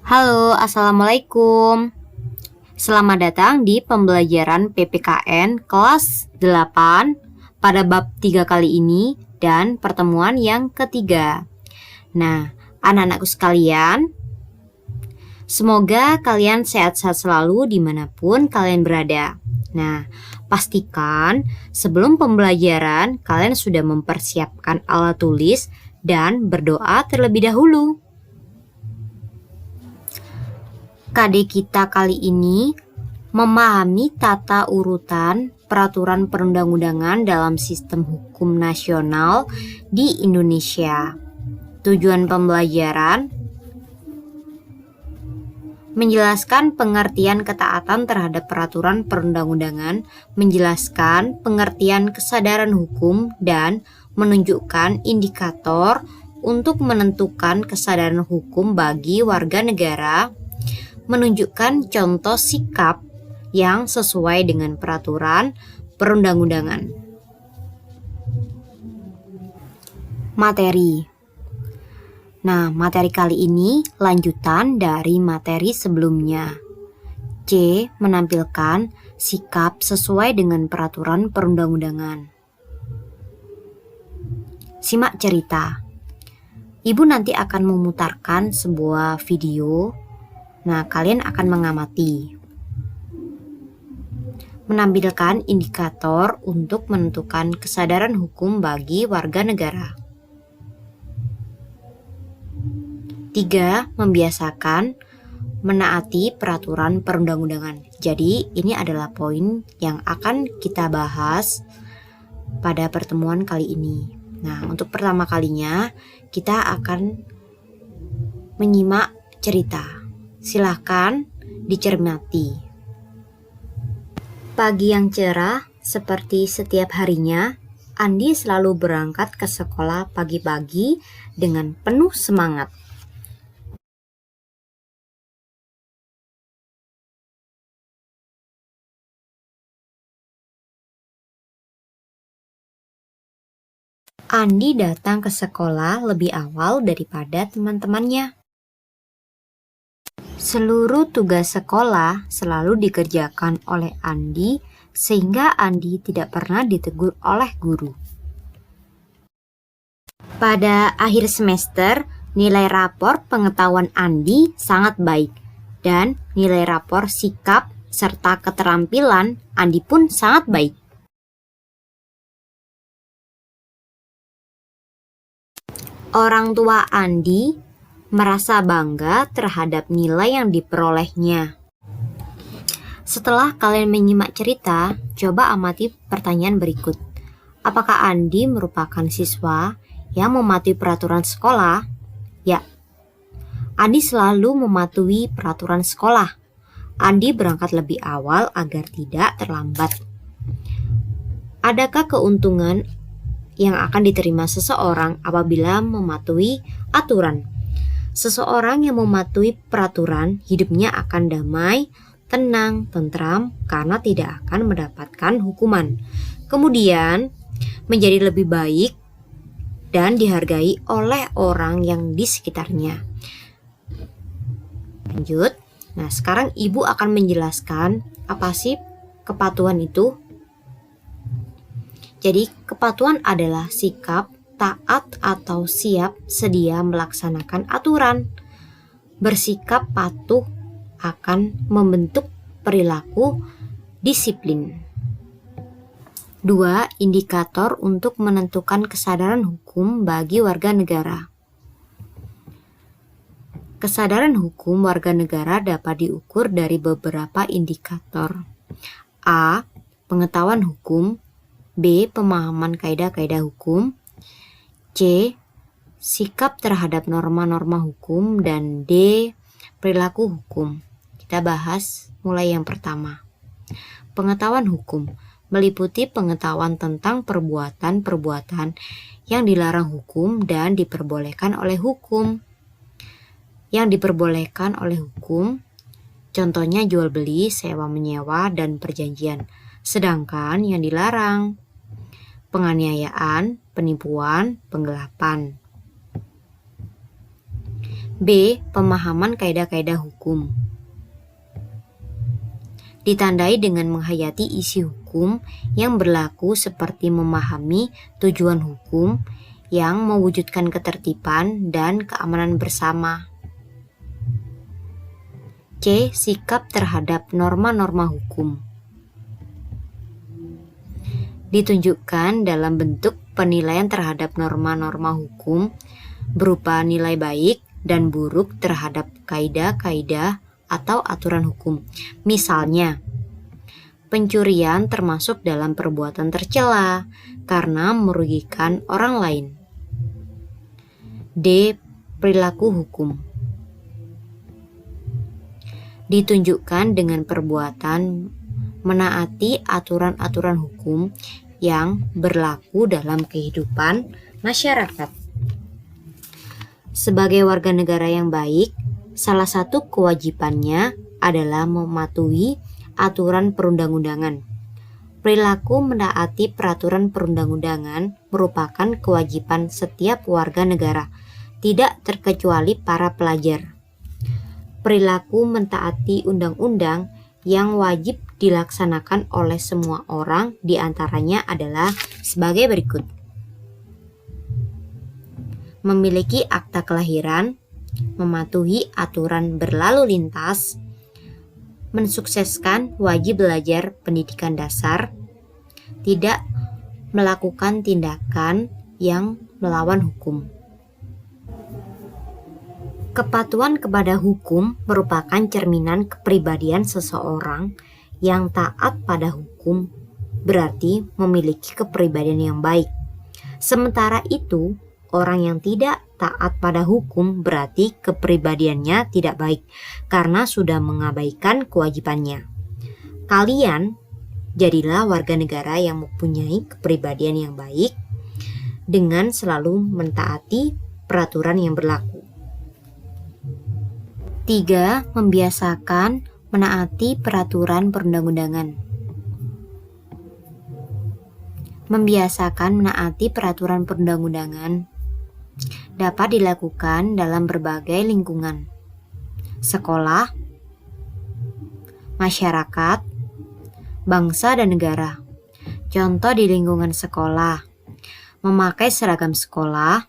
Halo, Assalamualaikum. Selamat datang di pembelajaran PPKN kelas 8 pada bab 3 kali ini dan pertemuan yang ketiga. Nah, anak-anakku sekalian, semoga kalian sehat-sehat selalu dimanapun kalian berada. Nah, pastikan sebelum pembelajaran kalian sudah mempersiapkan alat tulis dan berdoa terlebih dahulu. KD kita kali ini memahami tata urutan peraturan perundang-undangan dalam sistem hukum nasional di Indonesia. Tujuan pembelajaran menjelaskan pengertian ketaatan terhadap peraturan perundang-undangan, menjelaskan pengertian kesadaran hukum, dan menunjukkan indikator untuk menentukan kesadaran hukum bagi warga negara, menunjukkan contoh sikap yang sesuai dengan peraturan perundang-undangan. Materi. Nah, materi kali ini lanjutan dari materi sebelumnya. C. Menampilkan sikap sesuai dengan peraturan perundang-undangan. Simak cerita. Ibu nanti akan memutarkan sebuah video. Nah, kalian akan mengamati. Menampilkan indikator untuk menentukan kesadaran hukum bagi warga negara. 3. Membiasakan menaati peraturan perundang-undangan. Jadi, ini adalah poin yang akan kita bahas pada pertemuan kali ini. Nah, untuk pertama kalinya kita akan menyimak cerita. Silahkan dicermati. Pagi yang cerah, seperti setiap harinya, Andi selalu berangkat ke sekolah pagi-pagi dengan penuh semangat. Andi datang ke sekolah lebih awal daripada teman-temannya. Seluruh tugas sekolah selalu dikerjakan oleh Andi sehingga Andi tidak pernah ditegur oleh guru. Pada akhir semester, nilai rapor pengetahuan Andi sangat baik dan nilai rapor sikap serta keterampilan Andi pun sangat baik. Orang tua Andi merasa bangga terhadap nilai yang diperolehnya. Setelah kalian menyimak cerita, coba amati pertanyaan berikut. Apakah Andi merupakan siswa yang mematuhi peraturan sekolah? Ya, Andi selalu mematuhi peraturan sekolah. Andi berangkat lebih awal agar tidak terlambat. Adakah keuntungan yang akan diterima seseorang apabila mematuhi aturan? Seseorang yang mematuhi peraturan, hidupnya akan damai, tenang, tentram, karena tidak akan mendapatkan hukuman. Kemudian, menjadi lebih baik dan dihargai oleh orang yang di sekitarnya. Lanjut. Nah, sekarang Ibu akan menjelaskan apa sih kepatuhan itu. Jadi, kepatuhan adalah sikap taat atau siap sedia melaksanakan aturan. Bersikap patuh akan membentuk perilaku disiplin. 2. Indikator untuk menentukan kesadaran hukum bagi warga negara. Kesadaran hukum warga negara dapat diukur dari beberapa indikator. A. Pengetahuan hukum. B. Pemahaman kaidah-kaidah hukum. C. Sikap terhadap norma-norma hukum. Dan D. Perilaku hukum. Kita bahas mulai yang pertama. Pengetahuan hukum meliputi pengetahuan tentang perbuatan-perbuatan yang dilarang hukum dan diperbolehkan oleh hukum. Yang diperbolehkan oleh hukum, contohnya jual beli, sewa menyewa, dan perjanjian. Sedangkan yang dilarang, penganiayaan, penipuan, penggelapan. B. Pemahaman kaidah-kaidah hukum. Ditandai dengan menghayati isi hukum yang berlaku seperti memahami tujuan hukum yang mewujudkan ketertiban dan keamanan bersama. C. Sikap terhadap norma-norma hukum. Ditunjukkan dalam bentuk penilaian terhadap norma-norma hukum berupa nilai baik dan buruk terhadap kaidah-kaidah atau aturan hukum. Misalnya, pencurian termasuk dalam perbuatan tercela karena merugikan orang lain. D. Perilaku hukum. Ditunjukkan dengan perbuatan menaati aturan-aturan hukum yang berlaku dalam kehidupan masyarakat. Sebagai warga negara yang baik, salah satu kewajibannya adalah mematuhi aturan perundang-undangan. Perilaku menaati peraturan perundang-undangan merupakan kewajiban setiap warga negara, tidak terkecuali para pelajar. Perilaku mentaati undang-undang yang wajib dilaksanakan oleh semua orang diantaranya adalah sebagai berikut. Memiliki akta kelahiran, mematuhi aturan berlalu lintas, mensukseskan wajib belajar pendidikan dasar, tidak melakukan tindakan yang melawan hukum. Kepatuhan kepada hukum merupakan cerminan kepribadian seseorang yang taat pada hukum, berarti memiliki kepribadian yang baik. Sementara itu, orang yang tidak taat pada hukum berarti kepribadiannya tidak baik karena sudah mengabaikan kewajibannya. Kalian jadilah warga negara yang mempunyai kepribadian yang baik dengan selalu mentaati peraturan yang berlaku. 3. Membiasakan menaati peraturan perundang-undangan. Membiasakan menaati peraturan perundang-undangan dapat dilakukan dalam berbagai lingkungan, sekolah, masyarakat, bangsa dan negara. Contoh di lingkungan sekolah, memakai seragam sekolah,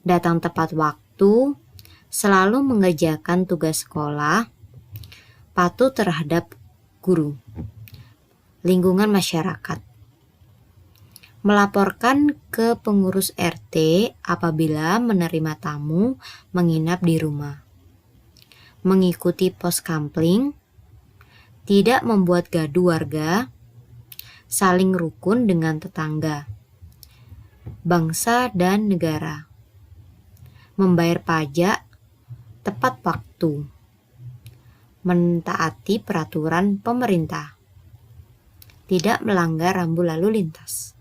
datang tepat waktu, selalu mengerjakan tugas sekolah, patuh terhadap guru. Lingkungan masyarakat, melaporkan ke pengurus RT apabila menerima tamu menginap di rumah. Mengikuti pos kampling, tidak membuat gaduh warga, saling rukun dengan tetangga, bangsa dan negara. Membayar pajak tepat waktu, mentaati peraturan pemerintah, tidak melanggar rambu lalu lintas.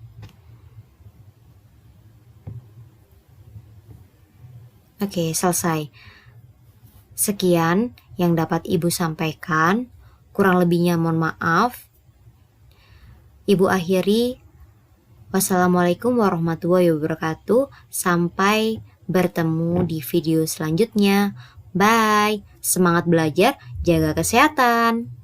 Oke, selesai. Sekian yang dapat Ibu sampaikan. Kurang lebihnya mohon maaf. Ibu akhiri. Wassalamualaikum warahmatullahi wabarakatuh. Sampai bertemu di video selanjutnya. Bye. Semangat belajar, jaga kesehatan.